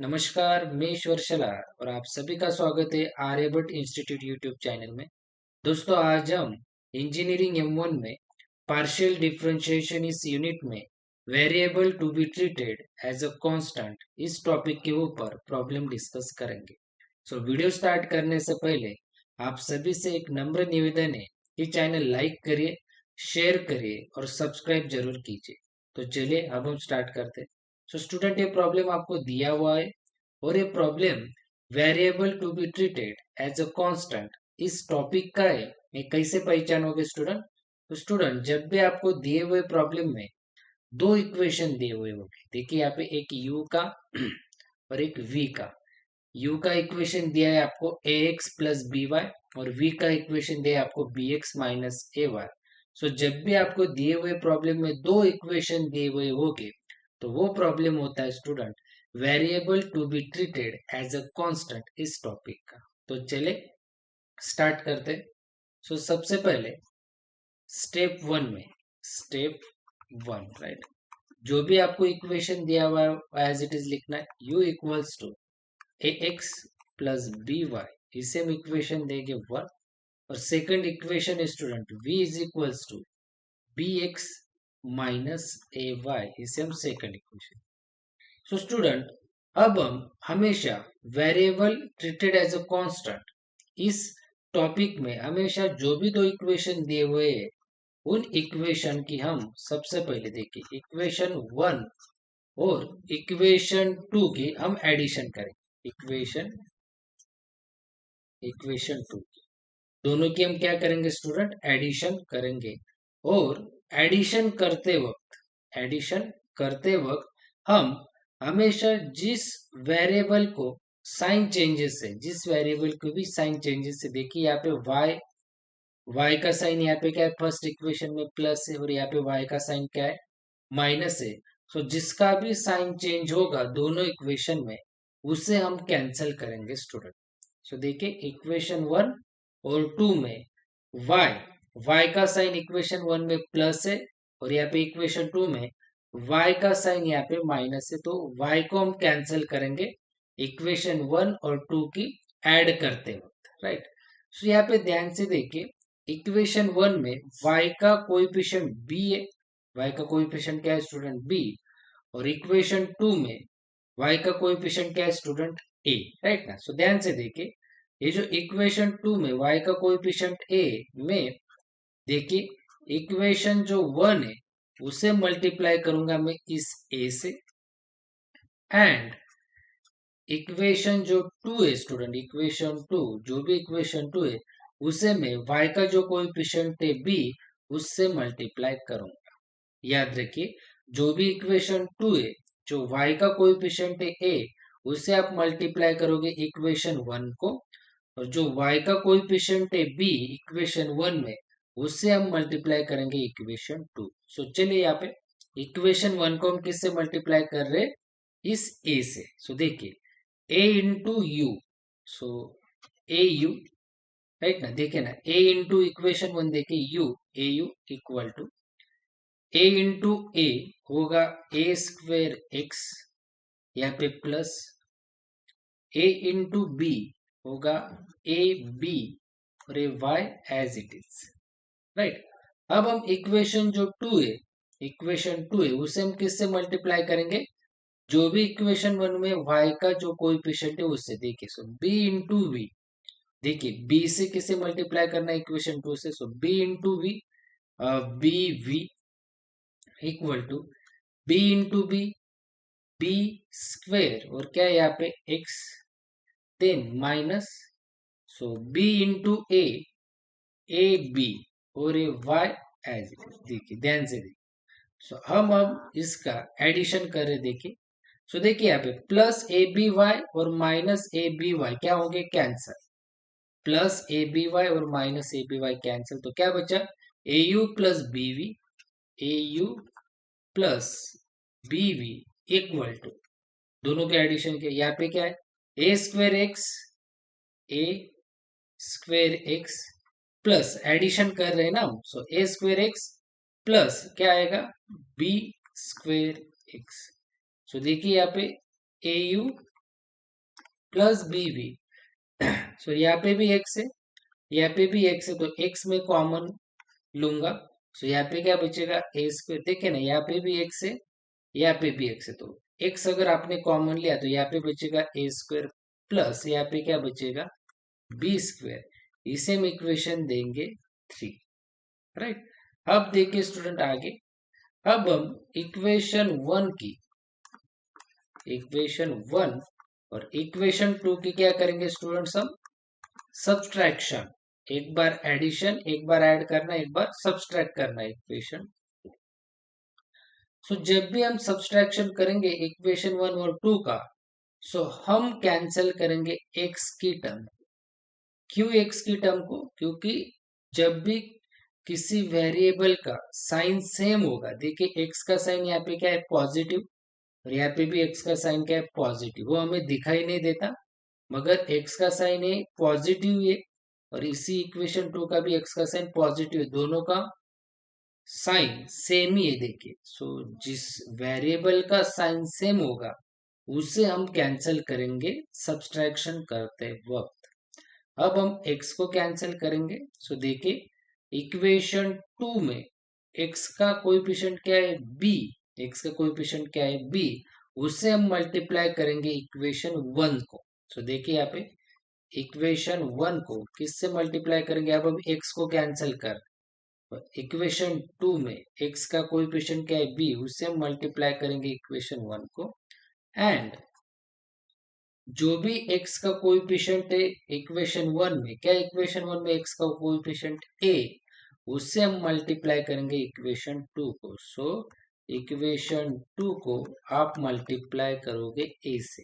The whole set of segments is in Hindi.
नमस्कार, मैं ईश्वर शलार और आप सभी का स्वागत है आर्यभट्ट इंस्टीट्यूट यूट्यूब चैनल में। दोस्तों, आज हम इंजीनियरिंग M1 में पार्शियल डिफरेंशिएशन इस यूनिट में variable to be treated as a constant इस टॉपिक के ऊपर प्रॉब्लम डिस्कस करेंगे। वीडियो स्टार्ट करने से पहले आप सभी से एक नम्र निवेदन है कि चैनल लाइक करिए, शेयर करिए और सब्सक्राइब जरूर कीजिए। तो चलिए अब हम स्टार्ट करते हैं। स्टूडेंट, ये प्रॉब्लम आपको दिया हुआ है और ये problem variable to be treated as a constant इस टॉपिक का है। ये कैसे पहचानोगे स्टूडेंट? तो स्टूडेंट, जब भी आपको दिए हुए प्रॉब्लम में दो इक्वेशन दिए हुए होंगे, देखिए यहाँ पे एक u का और एक v का। u का इक्वेशन दिया है आपको ax प्लस बी वाई और v का इक्वेशन दिया है आपको bx माइनस ए वाई। जब भी आपको दिए हुए प्रॉब्लम में दो इक्वेशन दिए हुए होंगे तो वो प्रॉब्लम होता है student variable to be treated as a constant इस टॉपिक का। तो चले स्टार्ट करते। सबसे पहले स्टेप वन में स्टेप वन, राइट, जो भी आपको इक्वेशन दिया हुआ है एज इट इज लिखना है। u equals to a x plus b y, इसे हम इक्वेशन देंगे वन। और second equation student v is equals to b x minus a y, इसे हम सेकंड इक्वेशन। स्टूडेंट, अब हम हमेशा variable treated as a constant इस टॉपिक में हमेशा जो भी दो इक्वेशन दिए हुए हैं उन इक्वेशन की हम सबसे पहले देखिए इक्वेशन वन और इक्वेशन टू की हम एडिशन करेंगे। इक्वेशन टू दोनों की हम क्या करेंगे स्टूडेंट? एडिशन करेंगे। और एडिशन करते वक्त हम हमेशा जिस वेरिएबल को भी साइन चेंजेस से, देखिए यहाँ पे y का साइन यहाँ पे क्या है? फर्स्ट इक्वेशन में प्लस है और यहाँ पे y का साइन क्या है? माइनस है। जिसका भी साइन चेंज होगा दोनों इक्वेशन में उसे हम कैंसिल करेंगे स्टूडेंट। देखिए इक्वेशन वन और टू में y का साइन इक्वेशन वन में प्लस है और यहाँ पे इक्वेशन टू में y का साइन यहाँ पे माइनस है। तो y को हम कैंसिल करेंगे इक्वेशन वन और टू की ऐड करते वक्त, राइट। यहाँ पे ध्यान से देखिए इक्वेशन वन में y का कोएफिशिएंट b है, y का कोएफिशिएंट क्या है स्टूडेंट? b। और इक्वेशन टू में y का कोएफिशिएंट क्या है स्टूडेंट? a, राइट ना। ध्यान से देखिए ये जो इक्वेशन टू में y का कोएफिशिएंट a में, देखिए इक्वेशन जो वन है उसे मल्टीप्लाई करूंगा मैं इस a से, एंड इक्वेशन जो टू है स्टूडेंट, इक्वेशन टू जो भी इक्वेशन टू है उसे मैं y का जो कोएफिशिएंट है b उससे मल्टीप्लाई करूंगा। याद रखिए जो भी इक्वेशन टू है, जो y का कोएफिशिएंट है a उसे आप मल्टीप्लाई करोगे इक्वेशन वन को, और जो y का कोएफिशिएंट है b इक्वेशन वन में उससे हम मल्टीप्लाई करेंगे इक्वेशन टू। चलिए यहाँ पे इक्वेशन वन को हम किससे मल्टीप्लाई कर रहे हैं? इस a से। देखिए a into u, so a u, right ना। देखिए ना a इंटू इक्वेशन वन, देखिए u a u equal to a into a होगा ए स्क्वेर एक्स, यहाँ पे प्लस a इंटू बी होगा ए बी और a y as it is, right. अब हम इक्वेशन जो टू है उसे हम किससे मल्टीप्लाई करेंगे? जो भी इक्वेशन वन में y का जो कोएफिशिएंट है उससे। देखिए b इंटू वी, देखिए b से किसे मल्टीप्लाई करना है इक्वेशन टू से? b into v, b v equal to b into b square और क्या है यहाँ पे x, then minus b into a b और a y as it is. देखिए ध्यान से देखिए हम अब इसका एडिशन कर रहे, देखिए देखिए यहाँ पे प्लस ए बी वाई और माइनस ए बी वाई क्या होंगे? Cancel. Plus a b y और minus a b y cancel, तो क्या बचा? A u plus b v, a u plus b v equal to, दोनों के एडिशन के यहाँ पे क्या है? A square x plus addition कर रहे हैं ना हम, ए स्क्वेर एक्स प्लस क्या आएगा? B square x. देखिए यहाँ पे a u plus b v. So यहाँ पे भी एक्स है, यहाँ पे भी एक्स है, तो एक्स में कॉमन लूंगा। सो यहाँ पे क्या बचेगा, ए स्क्वायर। देखिए ना, यहाँ पे भी एक्स है, यहाँ पे भी एक्स है, तो एक्स अगर आपने कॉमन लिया तो यहाँ पे बचेगा ए स्क्वायर प्लस यहाँ पे क्या बचेगा, बी स्क्वायर। इसे हम इक्वेशन देंगे 3, राइट। अब देखिए स्टूडेंट आगे, अब हम इक्वेशन 1 और इक्वेशन 2 की क्या करेंगे स्टूडेंट्स, हम सब्सट्रैक्शन। एक बार एडिशन, एक बार ऐड करना, एक बार सब्सट्रैक्ट करना इक्वेशन। सो जब भी हम सब्सट्रैक्शन करेंगे इक्वेशन 1 और 2 का, सो हम कैंसिल करेंगे एक्स की टर्म। क्यों एक्स की टर्म को, क्योंकि जब भी किसी वेरिएबल का साइन सेम होगा, देखिए एक्स का साइन यहाँ पे क्या है, पॉजिटिव, और यहाँ पे भी एक्स का साइन क्या है, पॉजिटिव। वो हमें दिखाई नहीं देता, मगर एक्स का साइन है पॉजिटिव है, और इसी इक्वेशन 2 का भी एक्स का साइन पॉजिटिव है, दोनों का साइन सेम ही है। देखिए, सो जिस वेरिएबल का साइन सेम होगा उसे हम कैंसिल करेंगे सब्सट्रैक्शन करते वक्त। अब हम x को कैंसिल करेंगे। सो देखिए, इक्वेशन 2 में x का कोएफिशिएंट क्या है, b। x का कोएफिशिएंट क्या है, b। उससे हम मल्टीप्लाई करेंगे इक्वेशन 1 को। सो देखिए यहाँ पे इक्वेशन 1 को किससे मल्टीप्लाई करेंगे, अब हम x को कैंसिल कर, इक्वेशन 2 में x का कोएफिशिएंट क्या है, b। उससे हम मल्टीप्लाई करेंगे इक्वेशन 1 को, एंड जो भी x का कोएफिशिएंट है इक्वेशन 1 में, क्या इक्वेशन 1 में x का कोएफिशिएंट a, उससे हम मल्टीप्लाई करेंगे इक्वेशन 2 को। सो इक्वेशन 2 को आप मल्टीप्लाई करोगे a से,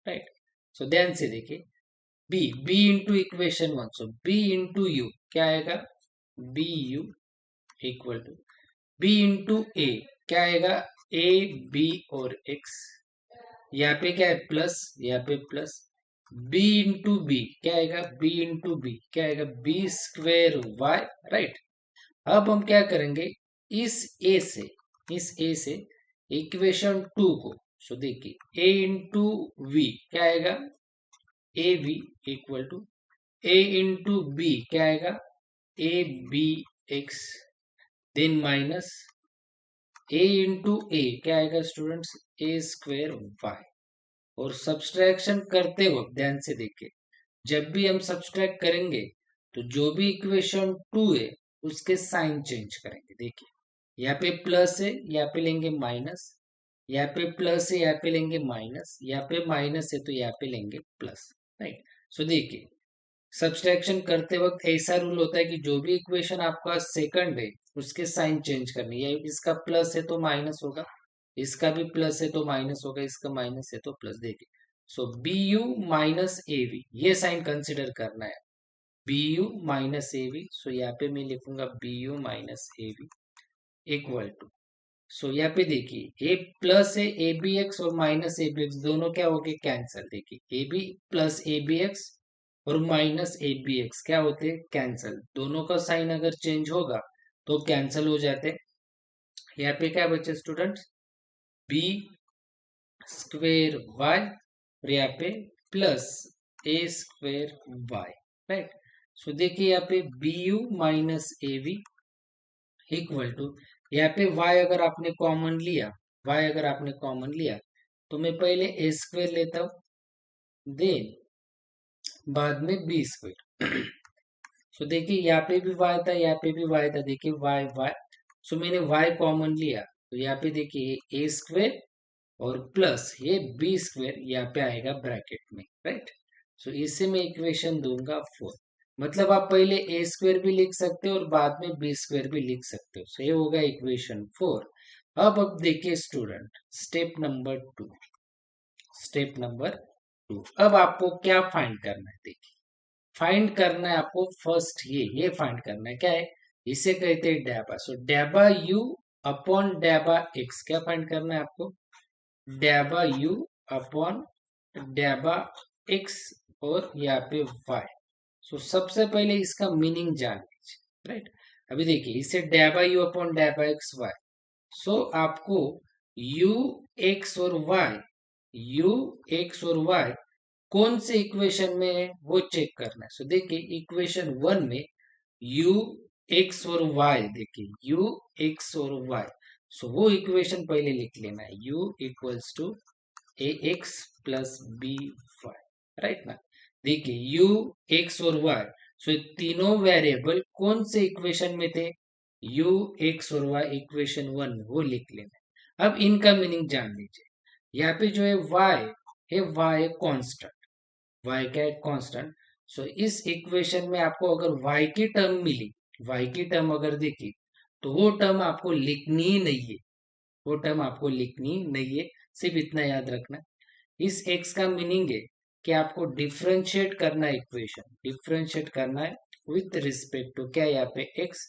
राइट। सो ध्यान से देखिए, b into equation 1, so b into u क्या आएगा, b u equal to b into a क्या आएगा, a b और x। यहाँ पे क्या है, प्लस, यहाँ पे प्लस। b इंटू बी क्या आएगा, b इंटू बी क्या आएगा, बी स्क्वेयर वाई, राइट। अब हम क्या करेंगे, इस a से इक्वेशन 2 को, सो देखिए a इंटू वी क्या आएगा, a v equal to a into b क्या आएगा, a b x, then minus a into a क्या आएगा स्टूडेंट्स, ए स्क्वेयर वाई। और सब्सट्रैक्शन करते वक्त ध्यान से देखिए, जब भी हम सब्सट्रैक्ट करेंगे तो जो भी इक्वेशन 2 है उसके साइन चेंज करेंगे। देखिए, यहाँ पे प्लस है, यहाँ पे लेंगे माइनस, यहाँ पे प्लस है, यहाँ पे लेंगे माइनस, यहाँ पे माइनस है तो यहाँ पे लेंगे प्लस, राइट। सो देखिए, सब्सट्रैक्शन करते वक्त ऐसा रूल होता है कि जो भी इक्वेशन आपका सेकंड है उसके साइन चेंज करने, या इसका प्लस है तो माइनस होगा, इसका भी प्लस है तो माइनस होगा, इसका माइनस है तो प्लस। देखिए, so b u minus a v, ये साइन कंसिडर करना है, b u minus a v. So यहाँ पे मैं लिखूंगा b u minus a v equal to, so यहाँ पे देखिए ए प्लस है ए बी एक्स और माइनस ए बी एक्स, दोनों क्या हो गए, कैंसल। देखिए a b plus a b x और माइनस ए बी एक्स क्या होते हैं, कैंसल। दोनों का साइन अगर चेंज होगा तो कैंसल हो जाते हैं। यहाँ पे क्या बचे स्टूडेंट्स, बी स्क्वेयर वाई, और यहाँ पे plus a square y, right. So देखिए यहाँ पे b u minus a v equal to, यहाँ पे y अगर आपने कॉमन लिया, तो मैं पहले ए स्क्वेयर लेता हूँ, देन बाद में बी स्क्वेयर। सो देखिए यहाँ पे भी y था, यहाँ पे भी y था, देखिए y। सो मैंने y कॉमन लिया, तो यहाँ पे देखिए ए स्क्वेयर और प्लस ये बी स्क्वेयर यहाँ पे आएगा ब्रैकेट में, राइट। सो इससे मैं इक्वेशन दूंगा 4। मतलब आप पहले ए स्क्वेयर भी लिख सकते हो और बाद में बी स्क्वेयर भी लिख सकते हो। सो ये होगा इक्वेशन 4। अब देखिए स्टूडेंट, स्टेप नंबर 2। अब आपको क्या फाइंड करना है, देखिए फाइंड करना है आपको फर्स्ट, ये फाइंड करना है, क्या है, इसे कहते हैं डेबा। सो डेबा यू अपॉन डेबा एक्स, क्या फाइंड करना है आपको, डेबा यू अपॉन डेबा एक्स और यहाँ पे वाई। सो सबसे पहले इसका मीनिंग जान लीजिए, राइट। अभी देखिए, इसे डेबा यू अपॉन डेबा एक्स वाई। सो आपको यू एक्स और वाई कौन से इक्वेशन में है वो चेक करना है। सो देखिए इक्वेशन 1 में u x और y, देखिए u x और y, सो वो इक्वेशन पहले लिख लेना है, u equals to a x plus b y, right ना। देखिए u x और y, सो ये तीनों वेरिएबल कौन से इक्वेशन में थे, u x और y इक्वेशन 1 में, वो लिख लेना है। अब इनका मीनिंग जान लीजिए। यहाँ पे जो है y कांस्टेंट, y क्या है कांस्टेंट। सो इस इक्वेशन में आपको अगर y की टर्म मिली, y की टर्म अगर देखी, तो वो टर्म आपको लिखनी ही नहीं है, वो टर्म आपको लिखनी नहीं है, सिर्फ इतना याद रखना। इस x का मीनिंग है कि आपको डिफरेंशिएट करना है, इक्वेशन डिफरेंशिएट करना है विथ रिस्पेक्ट टू क्या, यहाँ पे x,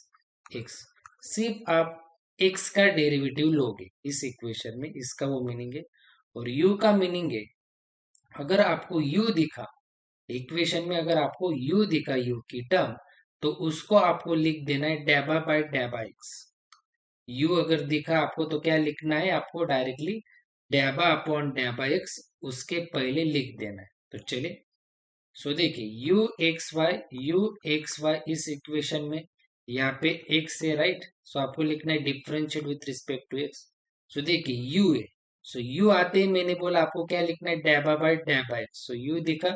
सिर्फ आप x का डेरिवेटिव लोगे इस इक्वेशन में, इसका वो मीनिंग है। और u का मीनिंग है, अगर आपको u दिखा इक्वेशन में, अगर आपको u दिखा u की टर्म, तो उसको आपको लिख देना है डेबा बाय डेबा x। u अगर दिखा आपको तो क्या लिखना है, आपको डायरेक्टली डेबा अपॉन डेबा x उसके पहले लिख देना है। तो चलिए, सो देखिए यू एक्स वाई इस इक्वेशन में यहाँ पे x है, राइट। सो आपको लिखना है differentiate with respect to x। So देखिए u है, सो u आते ही मैंने बोला आपको क्या लिखना है, डेबा बाय डेबा x। सो u दिखा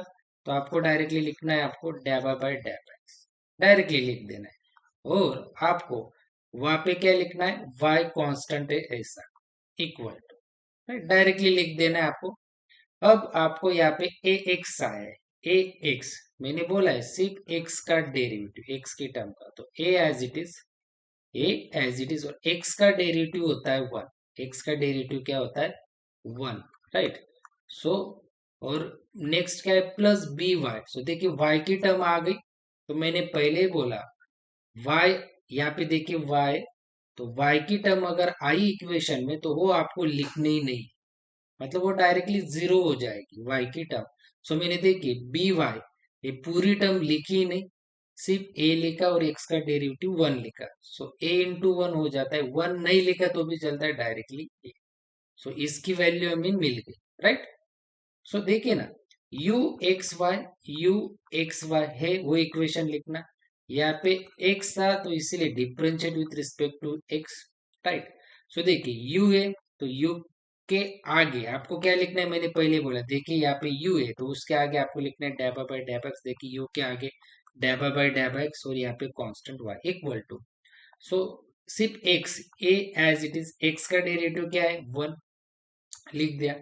तो आपको डायरेक्टली लिखना है, आपको डेबा बाय डेबा x डायरेक्टली लिख देना है। और आपको वहां पे क्या लिखना है, y कांस्टेंट है ऐसा, इक्वल टू, डायरेक्टली लिख देना है आपको। अब आपको यहाँ पे ए एक्स आया है, ए एक्स मैंने बोला है सिर्फ एक्स का डेरिवेटिव, एक्स की टर्म का, तो a as it is, a as it is, और एक्स का डेरिवेटिव होता है 1, एक्स का डेरिवेटिव क्या होता है 1, राइट। सो और नेक्स्ट क्या है प्लस बी वाई। सो देखिए वाई की टर्म आ गई, तो मैंने पहले ही बोला वाई, यहाँ पे देखिए वाई, तो वाई की टर्म अगर आई इक्वेशन में तो वो आपको लिखनी ही नहीं, मतलब वो डायरेक्टली जीरो हो जाएगी y की टर्म। सो मैंने देखी बी वाई, ये पूरी टर्म लिखी ही नहीं, सिर्फ a लिखा और x का डेरिवेटिव 1 लिखा। सो a इंटू 1 हो जाता है, 1 नहीं लिखा तो भी चलता है, डायरेक्टली a। सो इसकी वैल्यू हमें मिल गई, राइट। सो देखिए ना, यू एक्स वाई है वो इक्वेशन लिखना, यहाँ पे x था तो इसीलिए differentiate with respect to x, right. So देखिए u है, तो u के आगे आपको क्या लिखना है, मैंने पहले बोला, देखिए यहाँ पे u है तो उसके आगे आपको लिखना है डेबा बाय डेबा एक्स। देखिए u के आगे डेबा बाय डेबा एक्स, और यहाँ पे constant y equal to, so सिर्फ x, a as it is, x का डेरिवेटिव क्या है 1, लिख दिया।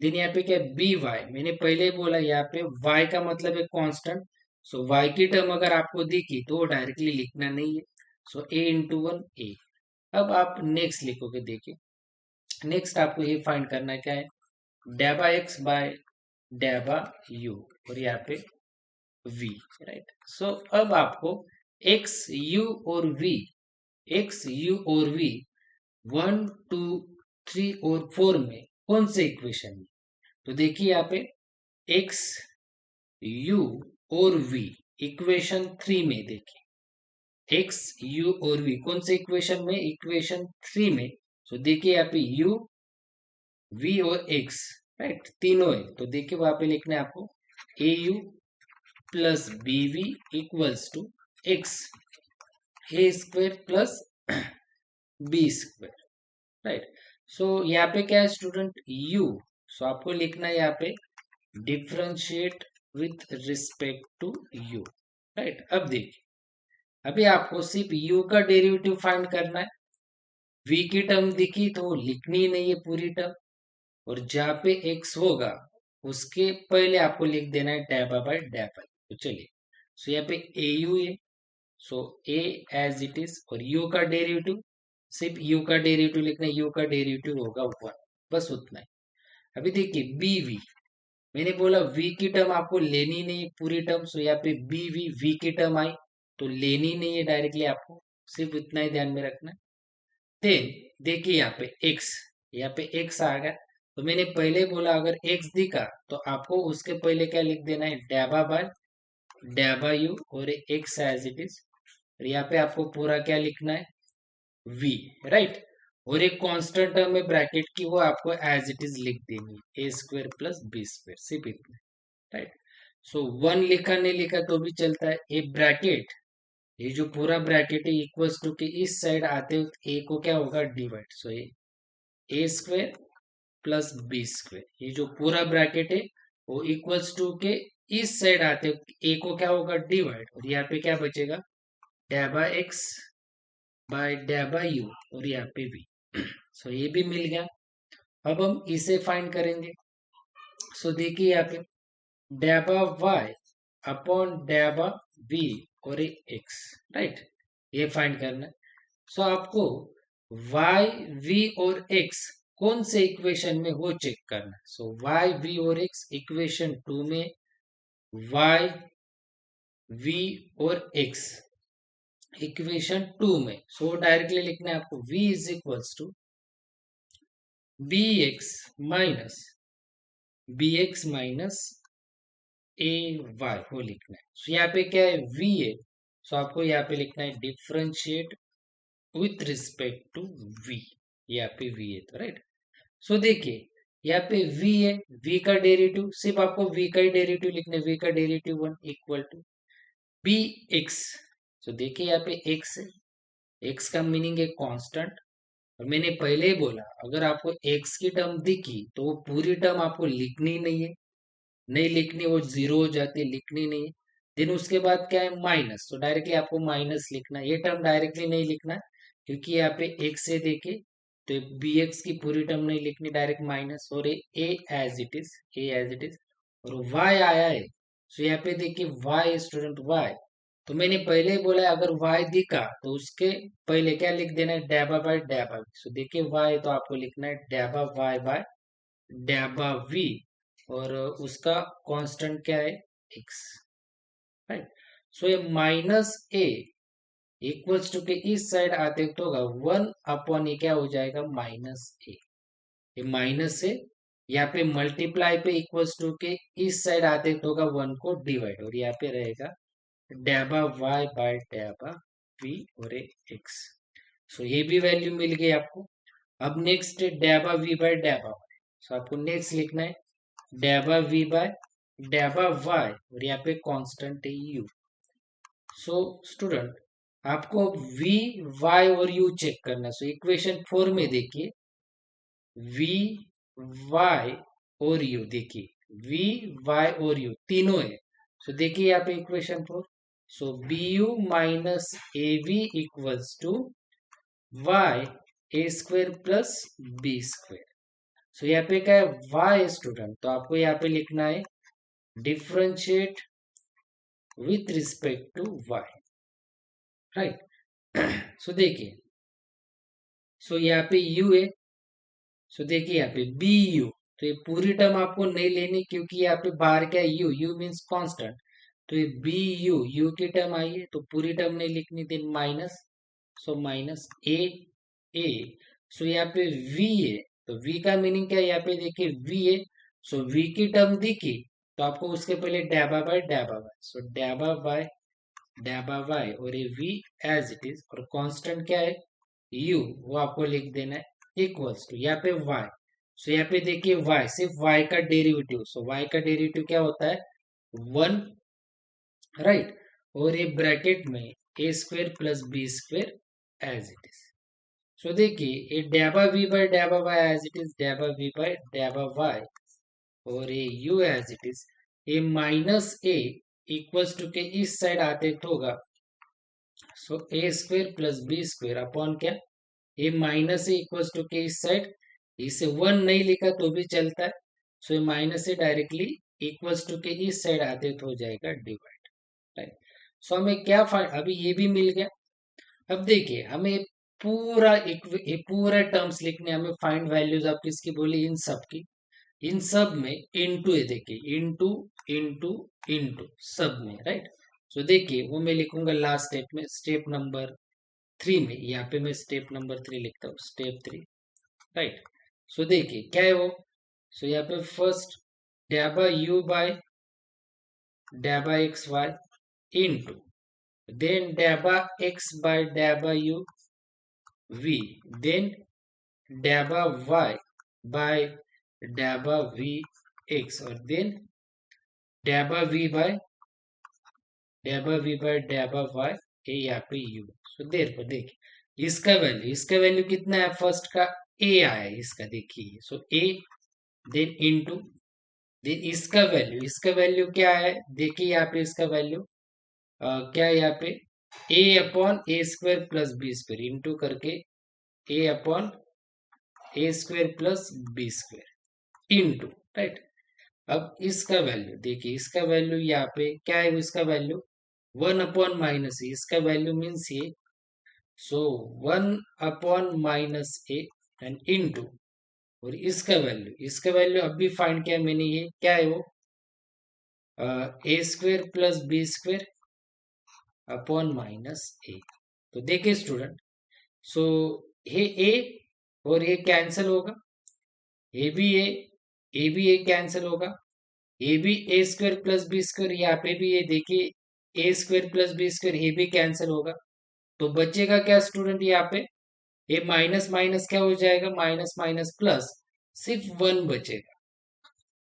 देन यहाँ पे क्या है बी वाई, मैंने पहले ही बोला यहाँ पे y का मतलब है कांस्टेंट। सो y की टर्म अगर आपको दिखी तो डायरेक्टली लिखना नहीं है, सो a इंटू 1 a। अब आप नेक्स्ट लिखोगे, देखिए नेक्स्ट आपको ये फाइंड करना है क्या है, डेबा एक्स बाय डेबा यू, और यहाँ पे v, राइट। सो अब आपको x u और v, x u और v 1 2 3 और 4 में कौन से इक्वेशन में, तो देखिए यहाँ पे x u और v इक्वेशन 3 में, देखिए x u और v कौन से इक्वेशन में, इक्वेशन 3 में। तो देखिए यहाँ पे u v और x, राइट, तीनों है, तो देखिए वहां पे लिखना है आपको a u plus b v equals to x a square plus b square, right. So यहाँ पे क्या है स्टूडेंट u, सो आपको लिखना है यहाँ पे differentiate with respect to u, right. अब देखिए अभी आपको सिर्फ u का डेरिवेटिव फाइंड करना है, v की टर्म दिखी तो लिखनी ही नहीं है पूरी टर्म, और जहां पे x होगा उसके पहले आपको लिख देना है डेबा बाय डेबा। तो चलिए, सो यहाँ पे ए यू है, सो ए एज इट इज, और u का डेरिवेटिव, सिर्फ u का डेरिवेटिव लिखना है, u का डेरिवेटिव होगा 1, बस उतना ही। अभी देखिए बी वी, मैंने बोला v की टर्म आपको लेनी नहीं है पूरी टर्म, सो यहाँ पे बी वी v की टर्म आई तो लेनी नहीं है डायरेक्टली, आपको सिर्फ इतना ही ध्यान में रखना है। देन देखिए यहाँ पे x आ गया, तो मैंने पहले बोला अगर x दिखा तो आपको उसके पहले क्या लिख देना है, डेबा बाय डेबा यू, और x एज इट इज, और यहाँ पे आपको पूरा क्या लिखना है v, राइट। और एक कांस्टेंट टर्म है ब्रैकेट की, वो आपको एज इट इज लिख देनी है, ए स्क्वायर प्लस बी स्क्वायर, सिर्फ इतना। राइट। सो 1 लिखा नहीं लिखा तो भी चलता है। ए ब्रैकेट, ये जो पूरा ब्रैकेट है इक्वल्स टू के इस साइड आते वक्त ए को क्या होगा divide, so a square plus b square, ये जो पूरा ब्रैकेट है वो इक्वल्स टू के इस साइड आते वक्त ए को क्या होगा डिवाइड, और यहाँ पे क्या बचेगा डैबा एक्स बाय डैबा यू, और यहाँ पे भी सो ये भी मिल गया। अब हम इसे फाइंड करेंगे। सो देखिए यहाँ पे डैबा वाई अपॉन डैबा वी और एक्स, राइट, ये फाइंड करना है। सो आपको वाई वी और एक्स कौन से इक्वेशन में वो चेक करना है। सो वाई वी और एक्स इक्वेशन 2 में वाई वी और एक्स इक्वेशन 2 में, सो डायरेक्टली लिखना है आपको v is equals to b x minus a y, वो लिखना है। सो यहाँ पे क्या है v है, सो आपको यहाँ पे लिखना है differentiate with respect to v, यहाँ पे v है तो राइट। सो देखिए यहाँ पे v है, v का डेरिवेटिव सिर्फ आपको v का ही डेरिवेटिव लिखना है, v का derivative 1 equal to b x. So देखिए यहाँ पे x है, x का मीनिंग है कांस्टेंट, और मैंने पहले ही बोला अगर आपको x की टर्म दिखी तो वो पूरी टर्म आपको लिखनी नहीं है, नहीं लिखनी, वो जीरो हो जाती है, लिखनी नहीं है। देन उसके बाद क्या है माइनस, तो डायरेक्टली आपको माइनस लिखना है, ये टर्म डायरेक्टली नहीं लिखना है क्योंकि यहाँ पे x से देखे तो बी एक्स की पूरी टर्म नहीं लिखनी, डायरेक्ट माइनस, और a as it is, a as it is, और y आया है। सो यहाँ पे देखिए y स्टूडेंट y, तो मैंने पहले ही बोला है अगर y दिखा तो उसके पहले क्या लिख देना है डैबा बाय डैबा। सो देखिए y तो आपको लिखना है डैबा y बाय डैबा v, और उसका कांस्टेंट क्या है x, राइट। सो ये माइनस ए इक्वल्स टू के इस साइड आते तो होगा 1 अपॉन ये क्या हो जाएगा माइनस ए, ये माइनस से यहाँ पे मल्टीप्लाई पे इक्वल्स टू के इस साइड आते तो होगा 1 को डिवाइड, और यहाँ पे रहेगा डैबा y बाय डैबा v और x। सो ये भी वैल्यू मिल गई आपको। अब नेक्स्ट डैबा v बाय डैबा y, सो आपको नेक्स्ट लिखना है डैबा v बाय डैबा y, और यहाँ पे कांस्टेंट है u। सो स्टूडेंट आपको v y और u चेक करना है। सो इक्वेशन 4 में देखिए v y और u, देखिए v y और u तीनों है। सो देखिए यहाँ पे equation 4, so b u minus a v equals to y a square plus b square. So यहाँ पे क्या है y स्टूडेंट, तो आपको यहाँ पे लिखना है differentiate with respect to y, right. So देखिए, सो यहाँ पे u है, सो देखिए यहाँ पे बी यू, तो ये पूरी टर्म आपको नहीं लेनी क्योंकि यहाँ पे बाहर क्या है यू, यू मीन्स कांस्टेंट, तो ये बी यू, यू की टर्म आई है तो पूरी टर्म नहीं लिखनी, देन माइनस, सो माइनस ए ए, सो यहाँ पे v है, तो v का मीनिंग क्या है यहाँ पे देखिए v है, सो v की टर्म दिखी तो आपको उसके पहले डैबा बाय डैबा बाय, सो डैबा बाय डैबा बाय, और ये v एज इट इज, और कांस्टेंट क्या है u, वो आपको लिख देना है इक्वल्स टू यहाँ पे y। सो यहाँ पे देखिए y सिर्फ y का डेरिवेटिव, सो y का डेरिवेटिव क्या होता है 1, राइट, और ये ब्रैकेट में a square plus b square as it is. So देखिए ये डैबा वी बाय डैबा वाई एज इट इज, डैबा वी बाय डैबा वाई, और ये यू एज इट इज, ये माइनस ए इक्वल्स टू के इस साइड आते तो होगा, so a square plus b square upon क्या, ये माइनस ए इक्वल्स टू के इस साइड, इसे 1 नहीं लिखा तो भी चलता है, सो ये माइनस से डायरेक्टली इक्वल्स टू के इस साइड आते तो हो जाएगा डिवाइड, राइट। सो हमें क्या फाइंड, अभी ये भी मिल गया। अब देखिए हमें ये पूरा टर्म्स लिखने, हमें फाइंड वैल्यूज आप किसकी बोली इन सब की, इन सब में इनटू है, देखिए इनटू इनटू इनटू सब में, राइट। सो देखिए वो मैं लिखूंगा लास्ट स्टेप में, स्टेप नंबर 3 में, यहाँ पे मैं स्टेप नंबर 3 लिखता हूँ, स्टेप 3, राइट। सो देखिए क्या है वो, सो यहाँ पे फर्स्ट डैबा यू बाय डैबा एक्स वाई इनटू देन डैबा एक्स बाय डैबा यू v, then डैबा y by डैबा v x, और then डैबा वी बाय डैबा वाई ए यहाँ पे यू। सो देर पर देखिए इसका वैल्यू कितना है, फर्स्ट का ए आया है इसका, देखिए सो ए, देन इनटू, देन इसका वैल्यू क्या है, देखिए यहाँ पे इसका वैल्यू क्या है यहाँ पे, a upon a square plus b square into करके a upon a square plus b square into, right. अब इसका वैल्यू देखिए, इसका वैल्यू यहाँ पे क्या है, इसका वैल्यू 1/-, इसका वैल्यू मीन्स ये, सो 1/-ए एंड इनटू, और इसका वैल्यू अभी फाइंड किया मैंने, ये क्या है वो, a square plus b square upon minus a. तो देखिए स्टूडेंट, सो ये ए और ये कैंसिल होगा, ए भी ए कैंसिल होगा, ए भी ए स्क्वायर प्लस बी स्क्वायर, यहाँ पे भी ये देखिए ए स्क्वायर प्लस बी स्क्वायर, ये भी कैंसिल होगा। तो बचेगा क्या स्टूडेंट, यहाँ पे ये माइनस माइनस क्या हो जाएगा, माइनस माइनस प्लस, सिर्फ 1 बचेगा।